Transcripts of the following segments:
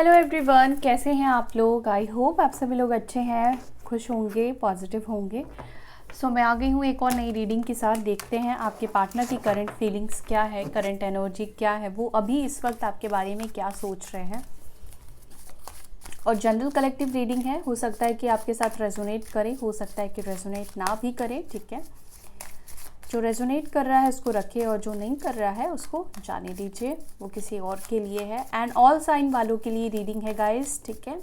Hello everyone, कैसे हैं आप लोग। आई होप आप सभी लोग अच्छे हैं, खुश होंगे, पॉजिटिव होंगे। सो मैं आ गई हूँ एक और नई रीडिंग के साथ। देखते हैं आपके पार्टनर की करंट फीलिंग्स क्या है, करंट एनर्जी क्या है, वो अभी इस वक्त आपके बारे में क्या सोच रहे हैं। और जनरल कलेक्टिव रीडिंग है, हो सकता है कि आपके साथ रेजोनेट करे, हो सकता है कि रेजोनेट ना भी करे। ठीक है, जो रेजोनेट कर रहा है उसको रखिए और जो नहीं कर रहा है उसको जाने दीजिए, वो किसी और के लिए है। एंड ऑल साइन वालों के लिए रीडिंग है गाइस। ठीक है,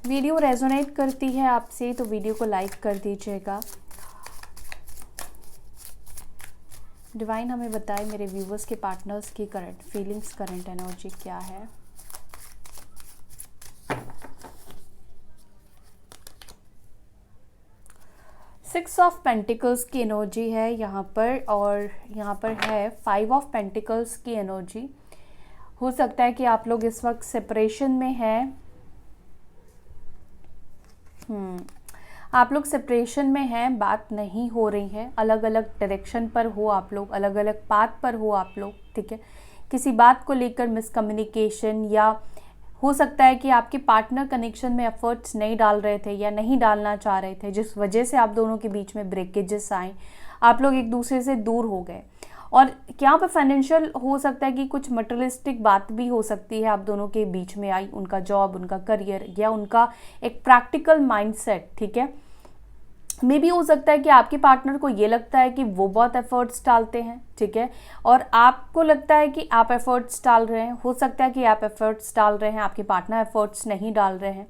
वीडियो रेजोनेट करती है आपसे तो वीडियो को लाइक कर दीजिएगा। डिवाइन हमें बताए मेरे व्यूवर्स के पार्टनर्स की करंट फीलिंग्स, करंट एनर्जी क्या है। सिक्स ऑफ पेंटिकल्स की एनर्जी है यहाँ पर, और यहाँ पर है फाइव ऑफ पेंटिकल्स की एनर्जी। हो सकता है कि आप लोग इस वक्त सेपरेशन में हैं। आप लोग सेपरेशन में हैं, बात नहीं हो रही है, अलग अलग डायरेक्शन पर हो आप लोग, अलग अलग पाथ पर हो आप लोग। ठीक है, किसी बात को लेकर मिसकम्युनिकेशन, या हो सकता है कि आपके पार्टनर कनेक्शन में एफर्ट्स नहीं डाल रहे थे या नहीं डालना चाह रहे थे, जिस वजह से आप दोनों के बीच में ब्रेकेजेस आए, आप लोग एक दूसरे से दूर हो गए। और यहाँ पर फाइनेंशियल हो सकता है कि कुछ मटेरियलिस्टिक बात भी हो सकती है आप दोनों के बीच में आई, उनका जॉब, उनका करियर, या उनका एक प्रैक्टिकल माइंडसेट। ठीक है, मे भी हो सकता है कि आपके पार्टनर को ये लगता है कि वो बहुत एफर्ट्स डालते हैं। ठीक है, और आपको लगता है कि आप एफर्ट्स डाल रहे हैं। हो सकता है कि आप एफर्ट्स डाल रहे हैं, आपके पार्टनर एफर्ट्स नहीं डाल रहे हैं।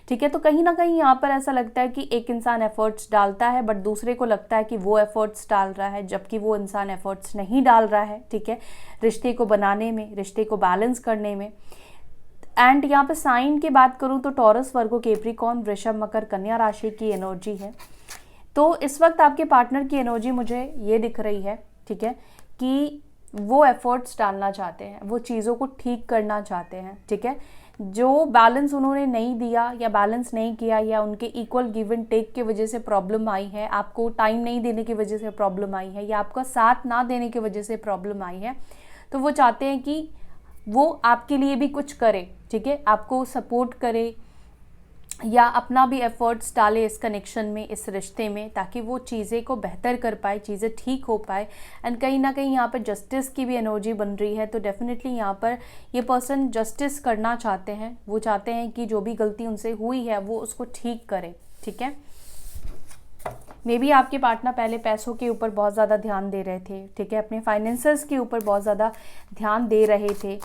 ठीक है, तो कहीं ना कहीं यहाँ पर ऐसा लगता है कि एक इंसान एफर्ट्स डालता है बट दूसरे को लगता है कि वो एफर्ट्स डाल रहा है, जबकि वो इंसान एफर्ट्स नहीं डाल रहा है। ठीक है, रिश्ते को बनाने में, रिश्ते को बैलेंस करने में। एंड यहाँ पे साइन की बात करूँ तो टॉरस, वर्गो, कैप्रिकॉर्न, वृषभ, मकर, कन्या राशि की एनर्जी है। तो इस वक्त आपके पार्टनर की एनर्जी मुझे ये दिख रही है, ठीक है, कि वो एफर्ट्स डालना चाहते हैं, वो चीज़ों को ठीक करना चाहते हैं। ठीक है, जो बैलेंस उन्होंने नहीं दिया या बैलेंस नहीं किया, या उनके इक्वल गिव एंड टेक की वजह से प्रॉब्लम आई है, आपको टाइम नहीं देने की वजह से प्रॉब्लम आई है, या आपका साथ ना देने की वजह से प्रॉब्लम आई है, तो वो चाहते हैं कि वो आपके लिए भी कुछ करे। ठीक है, आपको सपोर्ट करे या अपना भी एफर्ट्स डाले इस कनेक्शन में, इस रिश्ते में, ताकि वो चीज़ें को बेहतर कर पाए, चीज़ें ठीक हो पाए। एंड कहीं ना कहीं यहाँ पर जस्टिस की भी एनर्जी बन रही है, तो डेफिनेटली यहाँ पर ये पर्सन जस्टिस करना चाहते हैं। वो चाहते हैं कि जो भी गलती उनसे हुई है वो उसको ठीक करें। ठीक है, मे बी आपके पार्टनर पहले पैसों के ऊपर बहुत ज़्यादा ध्यान दे रहे थे। ठीक है, अपने फाइनेंसेस के ऊपर बहुत ज़्यादा ध्यान दे रहे थे,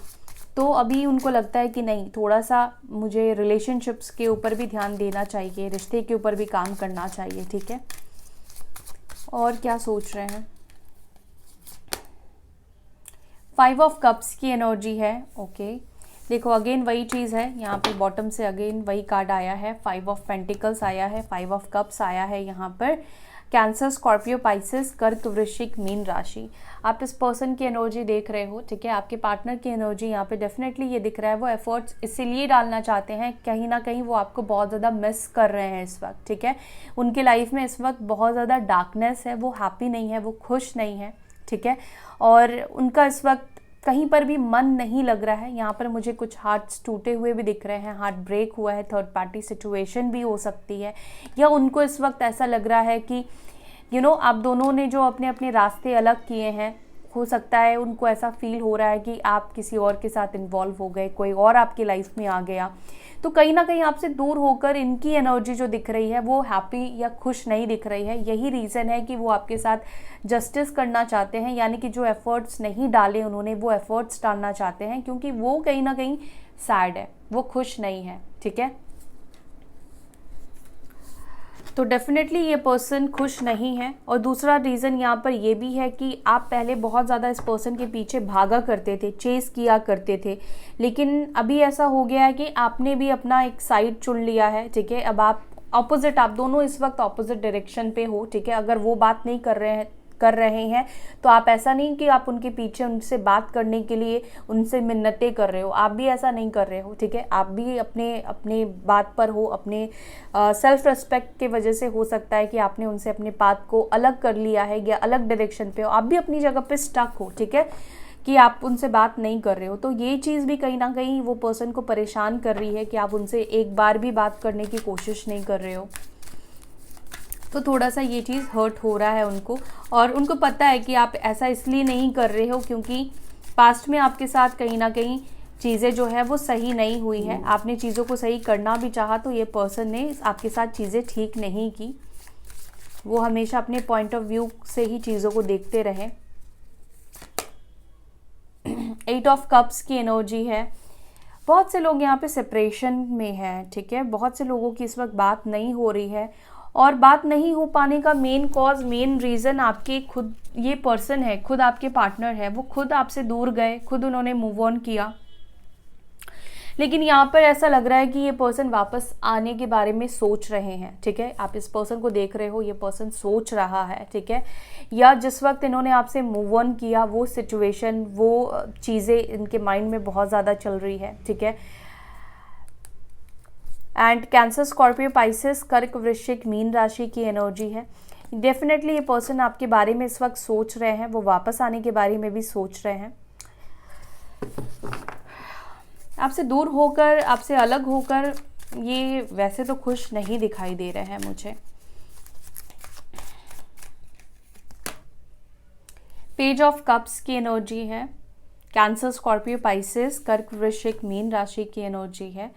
तो अभी उनको लगता है कि नहीं, थोड़ा सा मुझे रिलेशनशिप्स के ऊपर भी ध्यान देना चाहिए, रिश्ते के ऊपर भी काम करना चाहिए। ठीक है, और क्या सोच रहे हैं। फाइव ऑफ कप्स की एनर्जी है। ओके, देखो अगेन वही चीज़ है, यहाँ पे बॉटम से अगेन वही कार्ड आया है, फाइव ऑफ पेंटिकल्स आया है, फाइव ऑफ कप्स आया है यहाँ पर। कैंसर, स्कॉर्पियो, पाइसेस, कर्क, वृश्चिक, मीन राशि। आप इस पर्सन की एनर्जी देख रहे हो। ठीक है, आपके पार्टनर की एनर्जी यहाँ पे डेफिनेटली ये दिख रहा है, वो एफर्ट्स इसीलिए डालना चाहते हैं, कहीं ना कहीं वो आपको बहुत ज़्यादा मिस कर रहे हैं इस वक्त। ठीक है, उनके लाइफ में इस वक्त बहुत ज़्यादा डार्कनेस है, वो हैप्पी नहीं है, वो खुश नहीं है। ठीक है, और उनका इस वक्त कहीं पर भी मन नहीं लग रहा है। यहाँ पर मुझे कुछ हार्ट्स टूटे हुए भी दिख रहे हैं, हार्ट ब्रेक हुआ है, थर्ड पार्टी सिचुएशन भी हो सकती है, या उनको इस वक्त ऐसा लग रहा है कि आप दोनों ने जो अपने अपने रास्ते अलग किए हैं, हो सकता है उनको ऐसा फील हो रहा है कि आप किसी और के साथ इन्वॉल्व हो गए, कोई और आपकी लाइफ में आ गया, तो कहीं ना कहीं आपसे दूर होकर इनकी एनर्जी जो दिख रही है वो हैप्पी या खुश नहीं दिख रही है। यही रीज़न है कि वो आपके साथ जस्टिस करना चाहते हैं, यानी कि जो एफर्ट्स नहीं डाले उन्होंने, वो एफर्ट्स डालना चाहते हैं, क्योंकि वो कहीं ना कहीं सैड है, वो खुश नहीं है। ठीक है, तो डेफिनेटली ये पर्सन खुश नहीं है। और दूसरा रीज़न यहाँ पर ये भी है कि आप पहले बहुत ज़्यादा इस पर्सन के पीछे भागा करते थे, चेस किया करते थे, लेकिन अभी ऐसा हो गया है कि आपने भी अपना एक साइड चुन लिया है। ठीक है, अब आप ऑपोजिट, आप दोनों इस वक्त ऑपोजिट डायरेक्शन पे हो। ठीक है, अगर वो बात नहीं कर रहे हैं तो आप ऐसा नहीं कि आप उनके पीछे उनसे बात करने के लिए उनसे मिन्नतें कर रहे हो, आप भी ऐसा नहीं कर रहे हो। ठीक है, आप भी अपने बात पर हो, अपने सेल्फ रिस्पेक्ट के वजह से हो सकता है कि आपने उनसे अपने बात को अलग कर लिया है या अलग डायरेक्शन पे हो, आप भी अपनी जगह पे स्टक हो। ठीक है, कि आप उनसे बात नहीं कर रहे हो। तो ये चीज़ भी कहीं ना कहीं वो पर्सन को परेशान कर रही है कि आप उनसे एक बार भी बात करने की कोशिश नहीं कर रहे हो। तो थोड़ा सा ये चीज़ हर्ट हो रहा है उनको, और उनको पता है कि आप ऐसा इसलिए नहीं कर रहे हो क्योंकि पास्ट में आपके साथ कहीं ना कहीं चीज़ें जो है वो सही नहीं हुई है। आपने चीज़ों को सही करना भी चाहा तो ये पर्सन ने आपके साथ चीज़ें ठीक नहीं की। वो हमेशा अपने पॉइंट ऑफ व्यू से ही चीज़ों को देखते रहे। 8 ऑफ कप्स की एनर्जी है। बहुत से लोग यहाँ पे सेपरेशन में हैं, ठीक है। बहुत से लोगों की इस वक्त बात नहीं हो रही है, और बात नहीं हो पाने का मेन कॉज, मेन रीज़न आपके खुद ये पर्सन है, खुद आपके पार्टनर है। वो खुद आपसे दूर गए, खुद उन्होंने मूव ऑन किया। लेकिन यहाँ पर ऐसा लग रहा है कि ये पर्सन वापस आने के बारे में सोच रहे हैं, ठीक है। आप इस पर्सन को देख रहे हो, ये पर्सन सोच रहा है, ठीक है। या जिस वक्त इन्होंने आपसे मूव ऑन किया वो सिचुएशन, वो चीज़ें इनके माइंड में बहुत ज़्यादा चल रही है, ठीक है। एंड कैंसर, स्कॉर्पियो, पाइसेस, कर्क, वृश्चिक, मीन राशि की एनर्जी है। डेफिनेटली ये पर्सन आपके बारे में इस वक्त सोच रहे हैं, वो वापस आने के बारे में भी सोच रहे हैं। आपसे दूर होकर, आपसे अलग होकर ये वैसे तो खुश नहीं दिखाई दे रहे हैं मुझे। पेज ऑफ कप्स की एनर्जी है। कैंसर, स्कॉर्पियो, पाइसेस, कर्क, वृश्चिक, मीन राशि की एनर्जी है।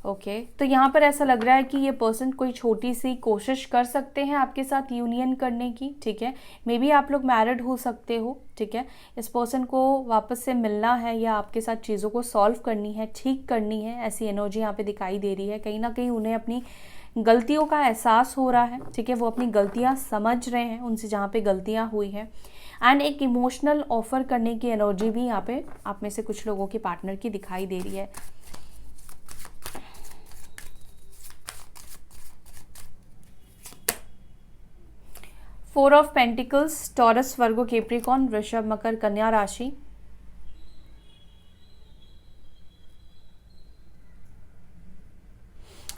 ओके, तो यहाँ पर ऐसा लग रहा है कि ये पर्सन कोई छोटी सी कोशिश कर सकते हैं आपके साथ यूनियन करने की, ठीक है। मे बी आप लोग मैरिड हो सकते हो, ठीक है। इस पर्सन को वापस से मिलना है या आपके साथ चीज़ों को सॉल्व करनी है, ठीक करनी है, ऐसी एनर्जी यहाँ पे दिखाई दे रही है। कहीं ना कहीं उन्हें अपनी गलतियों का एहसास हो रहा है, ठीक है। वो अपनी गलतियाँ समझ रहे हैं उनसे जहाँ पे गलतियाँ हुई हैं। एंड एक इमोशनल ऑफर करने की एनर्जी भी यहाँ पे आप में से कुछ लोगों के पार्टनर की दिखाई दे रही है। Four of pentacles, taurus, Virgo, Capricorn, वृषभ, मकर, कन्या राशि।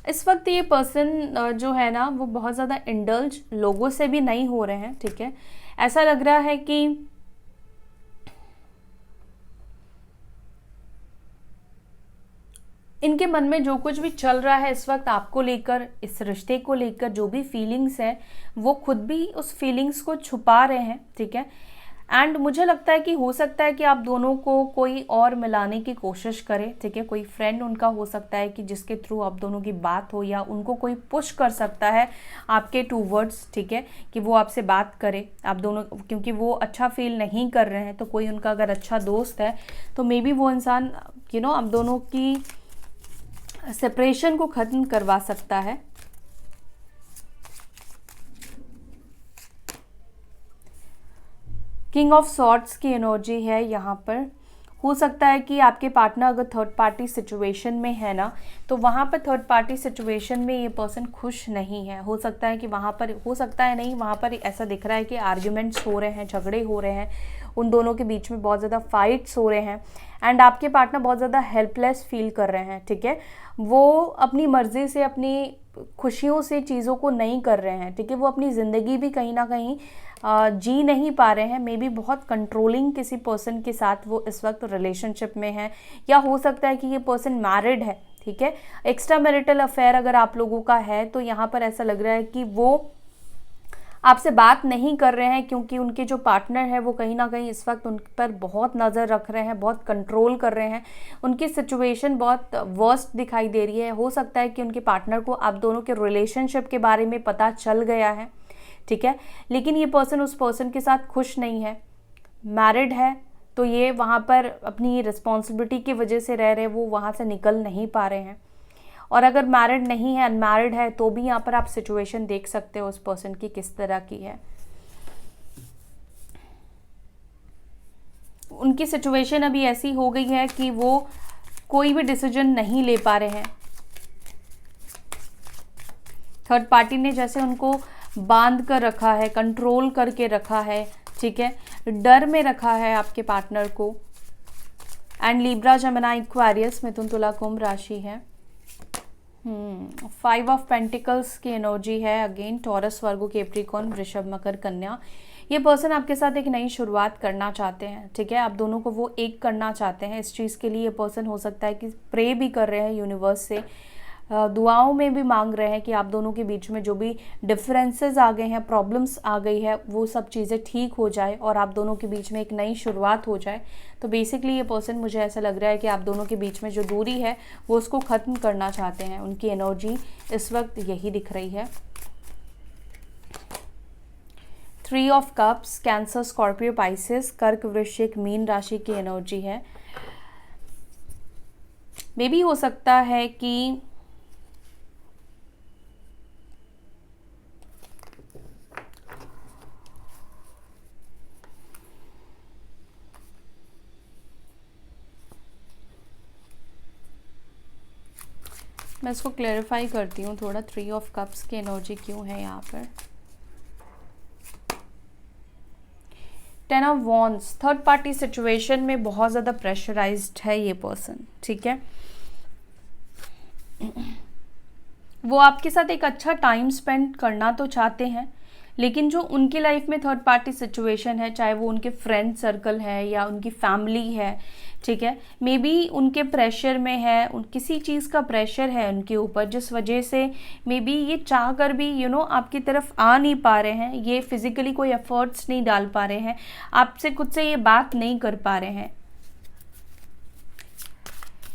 इस वक्त ये पर्सन जो है ना वो बहुत ज़्यादा इंडल्ज लोगों से भी नहीं हो रहे हैं, ठीक है। ऐसा लग रहा है कि इनके मन में जो कुछ भी चल रहा है इस वक्त आपको लेकर, इस रिश्ते को लेकर जो भी फीलिंग्स है वो खुद भी उस फीलिंग्स को छुपा रहे हैं, ठीक है। एंड मुझे लगता है कि हो सकता है कि आप दोनों को कोई और मिलाने की कोशिश करें, ठीक है। कोई फ्रेंड उनका हो सकता है कि जिसके थ्रू आप दोनों की बात हो, या उनको कोई पुश कर सकता है आपके टूवर्ड्स, ठीक है, कि वो आपसे बात करे आप दोनों, क्योंकि वो अच्छा फील नहीं कर रहे हैं। तो कोई उनका अगर अच्छा दोस्त है तो मे बी वो इंसान आप दोनों की सेपरेशन को ख़त्म करवा सकता है। किंग ऑफ सॉर्ड्स की एनर्जी है यहाँ पर। हो सकता है कि आपके पार्टनर अगर थर्ड पार्टी सिचुएशन में है ना, तो वहाँ पर थर्ड पार्टी सिचुएशन में ये पर्सन खुश नहीं है। हो सकता है कि वहाँ पर, हो सकता है नहीं, वहाँ पर ऐसा दिख रहा है कि आर्ग्यूमेंट्स हो रहे हैं, झगड़े हो रहे हैं, उन दोनों के बीच में बहुत ज़्यादा फाइट्स हो रहे हैं। एंड आपके पार्टनर बहुत ज़्यादा हेल्पलेस फील कर रहे हैं, ठीक है। वो अपनी मर्ज़ी से, अपनी खुशियों से चीज़ों को नहीं कर रहे हैं, ठीक है। वो अपनी ज़िंदगी भी कहीं ना कहीं जी नहीं पा रहे हैं। मे बी बहुत कंट्रोलिंग किसी पर्सन के साथ वो इस वक्त रिलेशनशिप में है, या हो सकता है कि ये पर्सन मैरिड है, ठीक है। एक्स्ट्रा मैरिटल अफेयर अगर आप लोगों का है तो यहाँ पर ऐसा लग रहा है कि वो आपसे बात नहीं कर रहे हैं, क्योंकि उनके जो पार्टनर है वो कहीं ना कहीं इस वक्त उन पर बहुत नज़र रख रहे हैं, बहुत कंट्रोल कर रहे हैं। उनकी सिचुएशन बहुत वर्स्ट दिखाई दे रही है। हो सकता है कि उनके पार्टनर को आप दोनों के रिलेशनशिप के बारे में पता चल गया है, ठीक है। लेकिन ये पर्सन उस पर्सन के साथ खुश नहीं है। मैरिड है तो ये वहाँ पर अपनी रिस्पॉन्सिबिलिटी की वजह से रह रहे, वो वहाँ से निकल नहीं पा रहे हैं। और अगर मैरिड नहीं है, अनमैरिड है, तो भी यहाँ पर आप सिचुएशन देख सकते हो उस पर्सन की किस तरह की है। उनकी सिचुएशन अभी ऐसी हो गई है कि वो कोई भी डिसीजन नहीं ले पा रहे हैं। थर्ड पार्टी ने जैसे उनको बांध कर रखा है, कंट्रोल करके रखा है, ठीक है, डर में रखा है आपके पार्टनर को। एंड लिब्रा, जेमिनी, एक्वेरियस, मिथुन, तुला, कुंभ राशि है। 5 ऑफ पेंटिकल्स की एनर्जी है अगेन, टॉरस, वर्गो, कैप्रिकॉर्न, वृषभ, मकर, कन्या। ये पर्सन आपके साथ एक नई शुरुआत करना चाहते हैं, ठीक है, आप दोनों को वो एक करना चाहते हैं। इस चीज़ के लिए ये पर्सन हो सकता है कि प्रे भी कर रहे हैं यूनिवर्स से, दुआओं में भी मांग रहे हैं कि आप दोनों के बीच में जो भी डिफरेंसेस आ गए हैं, प्रॉब्लम्स आ गई है, वो सब चीज़ें ठीक हो जाए और आप दोनों के बीच में एक नई शुरुआत हो जाए। तो बेसिकली ये पर्सन, मुझे ऐसा लग रहा है कि आप दोनों के बीच में जो दूरी है वो उसको ख़त्म करना चाहते हैं। उनकी एनर्जी इस वक्त यही दिख रही है। 3 of cups, cancer, Scorpio, Pisces, कर्क, वृश्चिक, मीन राशि की एनर्जी है। मे भी हो सकता है कि मैं इसको क्लैरिफाई करती हूँ थोड़ा, 3 ऑफ कप्स की एनर्जी क्यों है यहाँ पर। 10 of wands, third party situation में बहुत ज़्यादा प्रेशराइज्ड है ये पर्सन, ठीक है। वो आपके साथ एक अच्छा टाइम स्पेंड करना तो चाहते हैं, लेकिन जो उनकी लाइफ में थर्ड पार्टी सिचुएशन है, चाहे वो उनके फ्रेंड सर्कल है या उनकी फैमिली है, ठीक है, मे बी उनके प्रेशर में है, किसी चीज़ का प्रेशर है उनके ऊपर, जिस वजह से मे बी ये चाह कर भी आपकी तरफ आ नहीं पा रहे हैं, ये फिजिकली कोई एफर्ट्स नहीं डाल पा रहे हैं, आपसे खुद से ये बात नहीं कर पा रहे हैं।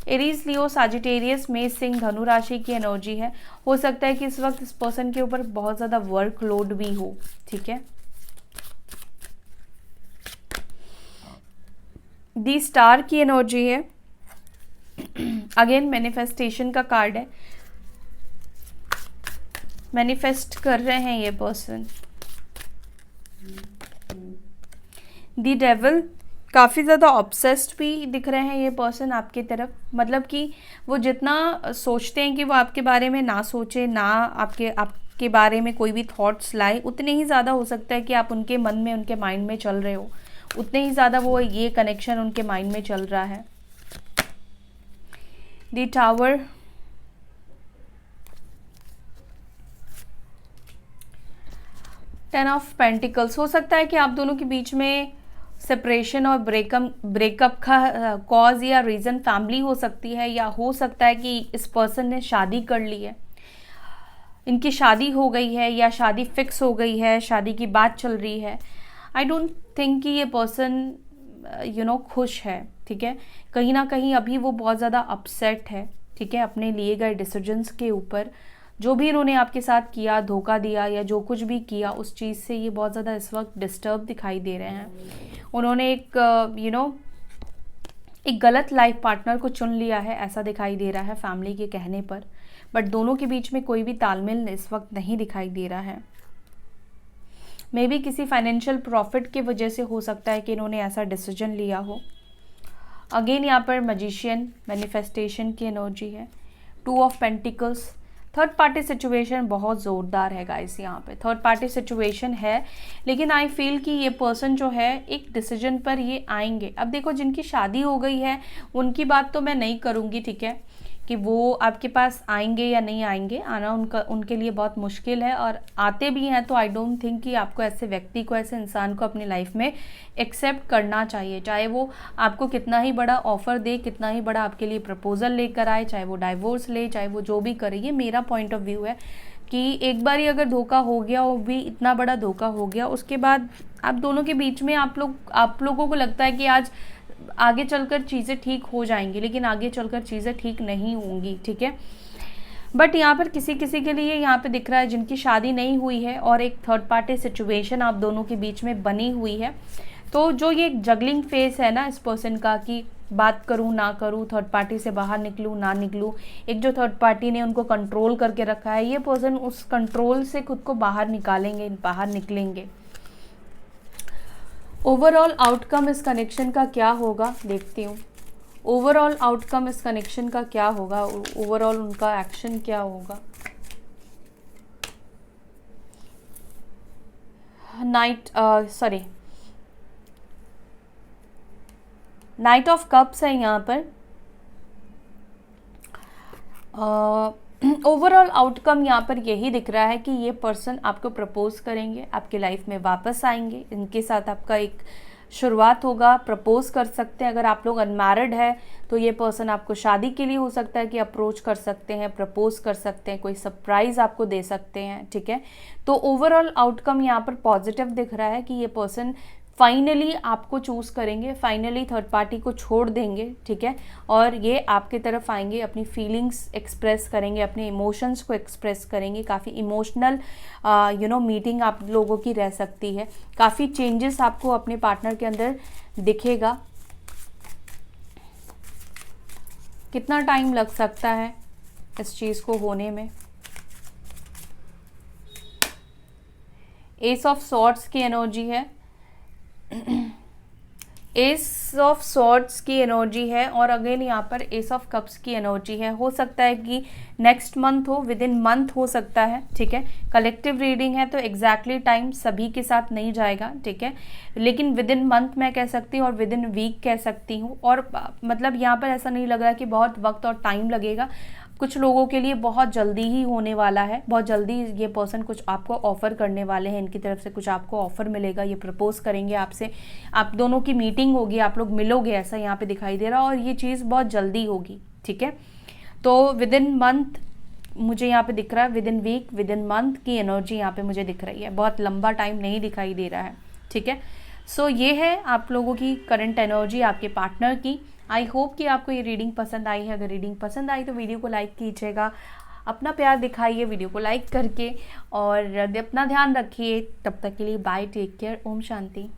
एरीज, लियो, साजिटेरियस, मेष, सिंह, धनु राशि की एनर्जी है। हो सकता है कि इस वक्त इस पर्सन के ऊपर बहुत ज़्यादा वर्कलोड भी हो, ठीक है। दी स्टार की एनर्जी है, अगेन मैनिफेस्टेशन का कार्ड है। मैनिफेस्ट कर रहे हैं ये पर्सन। दी डेविल, काफ़ी ज़्यादा ऑब्सेस्ड भी दिख रहे हैं ये पर्सन आपकी तरफ, मतलब कि वो जितना सोचते हैं कि वो आपके बारे में ना सोचे, ना आपके बारे में कोई भी थॉट्स लाए, उतने ही ज़्यादा हो सकता है कि आप उनके मन में, उनके माइंड में चल रहे हो, उतने ही ज़्यादा वो ये कनेक्शन उनके माइंड में चल रहा है। दी टावर, 10 ऑफ पेंटिकल्स, हो सकता है कि आप दोनों के बीच में सेपरेशन और ब्रेकअप का कॉज या रीज़न फैमिली हो सकती है, या हो सकता है कि इस पर्सन ने शादी कर ली है, इनकी शादी हो गई है या शादी फिक्स हो गई है, शादी की बात चल रही है। आई डोंट थिंक कि ये पर्सन खुश है, ठीक है, कहीं ना कहीं अभी वो बहुत ज़्यादा अपसेट है, ठीक है, अपने लिए गए डिसीजंस के ऊपर। जो भी इन्होंने आपके साथ किया, धोखा दिया या जो कुछ भी किया, उस चीज़ से ये बहुत ज़्यादा इस वक्त डिस्टर्ब दिखाई दे रहे हैं। उन्होंने एक गलत लाइफ पार्टनर को चुन लिया है, ऐसा दिखाई दे रहा है फैमिली के कहने पर, बट दोनों के बीच में कोई भी तालमेल इस वक्त नहीं दिखाई दे रहा है। मे बी किसी फाइनेंशियल प्रॉफिट की वजह से हो सकता है कि इन्होंने ऐसा डिसीजन लिया हो। अगेन यहाँ पर मैजिशियन, मैनिफेस्टेशन की एनर्जी है। 2 of pentacles, third party situation बहुत ज़ोरदार है गाइस, यहाँ पे थर्ड पार्टी सिचुएशन है, लेकिन आई फील कि ये पर्सन जो है एक डिसीजन पर ये आएंगे। अब देखो, जिनकी शादी हो गई है उनकी बात तो मैं नहीं करूँगी, ठीक है, कि वो आपके पास आएंगे या नहीं आएंगे, आना उनके लिए बहुत मुश्किल है, और आते भी हैं तो आई डोंट थिंक कि आपको ऐसे व्यक्ति को, ऐसे इंसान को अपनी लाइफ में एक्सेप्ट करना चाहिए, चाहे वो आपको कितना ही बड़ा ऑफर दे, कितना ही बड़ा आपके लिए प्रपोजल लेकर आए, चाहे वो डाइवोर्स ले, चाहे वो जो भी करे। ये मेरा पॉइंट ऑफ व्यू है कि एक बार ही अगर धोखा हो गया, वो भी इतना बड़ा धोखा हो गया, उसके बाद आप दोनों के बीच में आप लोगों को लगता है कि आज आगे चलकर चीज़ें ठीक हो जाएंगी, लेकिन आगे चलकर चीज़ें ठीक नहीं होंगी, ठीक है। बट यहाँ पर किसी किसी के लिए यहाँ पे दिख रहा है जिनकी शादी नहीं हुई है और एक थर्ड पार्टी सिचुएशन आप दोनों के बीच में बनी हुई है, तो जो ये जगलिंग फेस है ना इस पर्सन का, कि बात करूँ ना करूँ, थर्ड पार्टी से बाहर निकलूँ ना निकलूँ, एक जो थर्ड पार्टी ने उनको कंट्रोल करके रखा है, ये पर्सन उस कंट्रोल से खुद को बाहर निकालेंगे, बाहर निकलेंगे। ओवरऑल आउटकम इस कनेक्शन का क्या होगा देखती हूँ। ओवरऑल आउटकम इस कनेक्शन का क्या होगा, ओवरऑल उनका एक्शन क्या होगा। नाइट ऑफ कप्स है यहाँ पर। ओवरऑल आउटकम यहाँ पर यही दिख रहा है कि ये पर्सन आपको प्रपोज करेंगे, आपके लाइफ में वापस आएंगे, इनके साथ आपका एक शुरुआत होगा, प्रपोज कर सकते हैं। अगर आप लोग अनमैरिड है तो ये पर्सन आपको शादी के लिए हो सकता है कि अप्रोच कर सकते हैं, प्रपोज कर सकते हैं, कोई सरप्राइज़ आपको दे सकते हैं, ठीक है। तो ओवरऑल आउटकम यहाँ पर पॉजिटिव दिख रहा है कि ये पर्सन फाइनली आपको चूज़ करेंगे, फाइनली थर्ड पार्टी को छोड़ देंगे, ठीक है, और ये आपके तरफ आएंगे, अपनी फीलिंग्स एक्सप्रेस करेंगे, अपने इमोशंस को एक्सप्रेस करेंगे। काफ़ी इमोशनल मीटिंग आप लोगों की रह सकती है। काफ़ी चेंजेस आपको अपने पार्टनर के अंदर दिखेगा। कितना टाइम लग सकता है इस चीज़ को होने में? एस ऑफ सॉर्ड्स की एनर्जी है, एस ऑफ सॉर्ड्स की एनर्जी है, और अगेन यहाँ पर एस ऑफ कप्स की एनर्जी है। हो सकता है कि नेक्स्ट मंथ हो, विद इन मंथ हो सकता है, ठीक है। कलेक्टिव रीडिंग है तो एग्जैक्टली टाइम सभी के साथ नहीं जाएगा, ठीक है, लेकिन विद इन मंथ मैं कह सकती हूँ और विद इन वीक कह सकती हूँ। और मतलब यहाँ पर ऐसा नहीं लग रहा कि बहुत वक्त और टाइम लगेगा। कुछ लोगों के लिए बहुत जल्दी ही होने वाला है, बहुत जल्दी ये पर्सन कुछ आपको ऑफ़र करने वाले हैं, इनकी तरफ से कुछ आपको ऑफ़र मिलेगा, ये प्रपोज करेंगे आपसे, आप दोनों की मीटिंग होगी, आप लोग मिलोगे, ऐसा यहाँ पे दिखाई दे रहा है, और ये चीज़ बहुत जल्दी होगी, ठीक है। तो विद इन मंथ मुझे यहाँ पे दिख रहा है, within week, within month की एनर्जी यहाँ पे मुझे दिख रही है, बहुत लंबा टाइम नहीं दिखाई दे रहा है, ठीक है। सो ये है आप लोगों की करंट एनर्जी आपके पार्टनर की। आई होप कि आपको ये रीडिंग पसंद आई है। अगर रीडिंग पसंद आई तो वीडियो को लाइक कीजिएगा, अपना प्यार दिखाइए वीडियो को लाइक करके, और अपना ध्यान रखिए। तब तक के लिए bye, take care, Om Shanti.